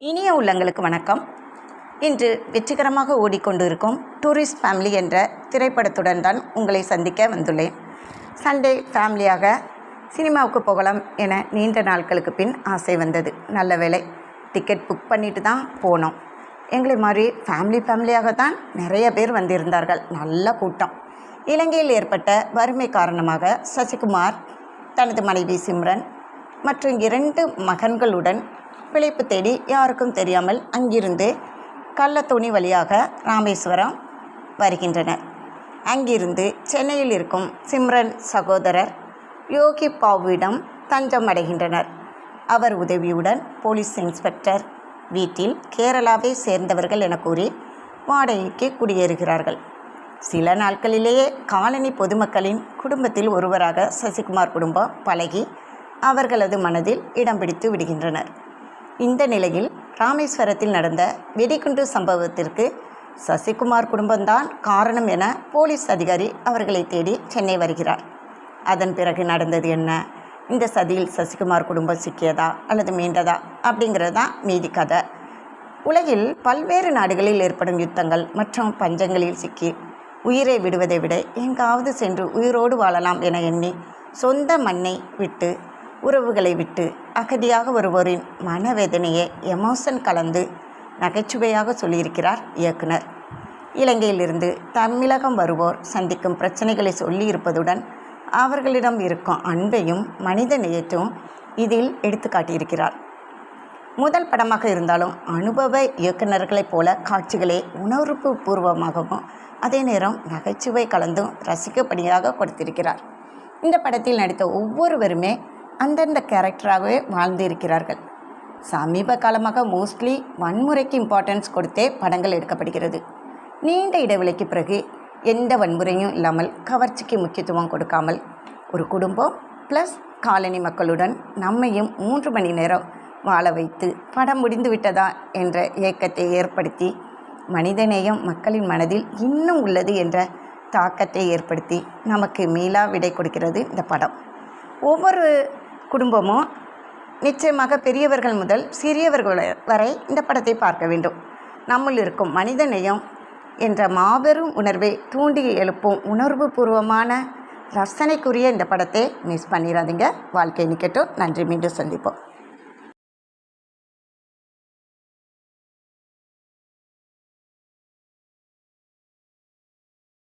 இனிய உள்ளங்களுக்கு வணக்கம். இன்று வெற்றிகரமாக ஓடிக்கொண்டிருக்கும் டூரிஸ்ட் ஃபேமிலி என்ற திரைப்படத்துடன் தான் உங்களை சந்திக்க வந்துள்ளேன். சண்டே ஃபேமிலியாக சினிமாவுக்கு போகலாம் என நீண்ட நாட்களுக்கு பின் ஆசை வந்தது. நல்ல வேளை டிக்கெட் புக் பண்ணிட்டு தான் போனோம். எங்களை மாதிரி ஃபேமிலியாக தான் நிறைய பேர் வந்திருந்தார்கள். நல்ல கூட்டம். இலங்கையில் ஏற்பட்ட வறுமை காரணமாக சசிகுமார் தனது மனைவி சிம்ரன் மற்றும் 2 மகன்களுடன் பிழைப்பு தேடி யாருக்கும் தெரியாமல் அங்கிருந்து கள்ளத்தோணி வழியாக ராமேஸ்வரம் வருகின்றனர். அங்கிருந்து சென்னையில் இருக்கும் சிம்ரன் சகோதரர் யோகி பாபுவிடம் தஞ்சம் அடைகின்றனர். அவர் உதவியுடன் போலீஸ் இன்ஸ்பெக்டர் வீட்டில் கேரளாவை சேர்ந்தவர்கள் என கூறி வாடகைக்கு குடியேறுகிறார்கள். சில நாட்களிலேயே காலனி பொதுமக்களின் குடும்பத்தில் ஒருவராக சசிகுமார் குடும்பம் பழகி அவர்களது மனதில் இடம் பிடித்து விடுகின்றனர். இந்த நிலையில் ராமேஸ்வரத்தில் நடந்த வெடிகுண்டு சம்பவத்திற்கு சசிகுமார் குடும்பம்தான் காரணம் என போலீஸ் அதிகாரி அவர்களை தேடி சென்னை வருகிறார். அதன் பிறகு நடந்தது என்ன, இந்த சதியில் சசிகுமார் குடும்பம் சிக்கியதா அல்லது மீண்டதா அப்படிங்கிறது தான் மீதி கதை. உலகில் பல்வேறு நாடுகளில் ஏற்படும் யுத்தங்கள் மற்றும் பஞ்சங்களில் சிக்கி உயிரை விடுவதை விட எங்காவது சென்று உயிரோடு வாழலாம் என எண்ணி சொந்த மண்ணை விட்டு உறவுகளை விட்டு அகதியாக வருவோரின் மனவேதனையை எமோஷன் கலந்து நகைச்சுவையாக சொல்லியிருக்கிறார் இயக்குனர். இலங்கையிலிருந்து தமிழகம் வருவோர் சந்திக்கும் பிரச்சனைகளை சொல்லியிருப்பதுடன் அவர்களிடம் இருக்கும் அன்பையும் மனித நேயத்தையும் இதில் எடுத்து காட்டியிருக்கிறார். முதல் படமாக இருந்தாலும் அனுபவ இயக்குநர்களைப் போல காட்சிகளை உணர்வு பூர்வமாகவும் அதே நேரம் நகைச்சுவை கலந்தும் ரசிக்கப்படியாக கொடுத்திருக்கிறார். இந்த படத்தில் நடித்த ஒவ்வொருவருமே அந்தந்த கேரக்டராகவே வாழ்ந்திருக்கிறார்கள். சமீப காலமாக மோஸ்ட்லி வன்முறைக்கு இம்பார்ட்டன்ஸ் கொடுத்தே படங்கள் எடுக்கப்படுகிறது. நீண்ட இடைவெளிக்கு பிறகு எந்த வன்முறையும் இல்லாமல் கவர்ச்சிக்கு முக்கியத்துவம் கொடுக்காமல் ஒரு குடும்பம் ப்ளஸ் காலனி மக்களுடன் நம்மையும் 3 மணி நேரம் வாழ வைத்து படம் முடிந்து விட்டதா என்ற ஏக்கத்தை ஏற்படுத்தி மனிதநேயம் மக்களின் மனதில் இன்னும் உள்ளது என்ற தாக்கத்தை ஏற்படுத்தி நமக்கு மீளா விடை கொடுக்கிறது இந்த படம். ஒவ்வொரு குடும்பமும் நிச்சயமாக பெரியவர்கள் முதல் சிறியவர்கள் வரை இந்த படத்தை பார்க்க வேண்டும். நம்முள் இருக்கும் மனிதநேயம் என்ற மாபெரும் உணர்வை தூண்டி எழுப்பும் உணர்வு பூர்வமான ரசனைக்குரிய இந்த படத்தை மிஸ் பண்ணிடாதீங்க. வாழ்க்கை நிக்கட்டும். நன்றி. மீண்டும் சந்திப்போம்.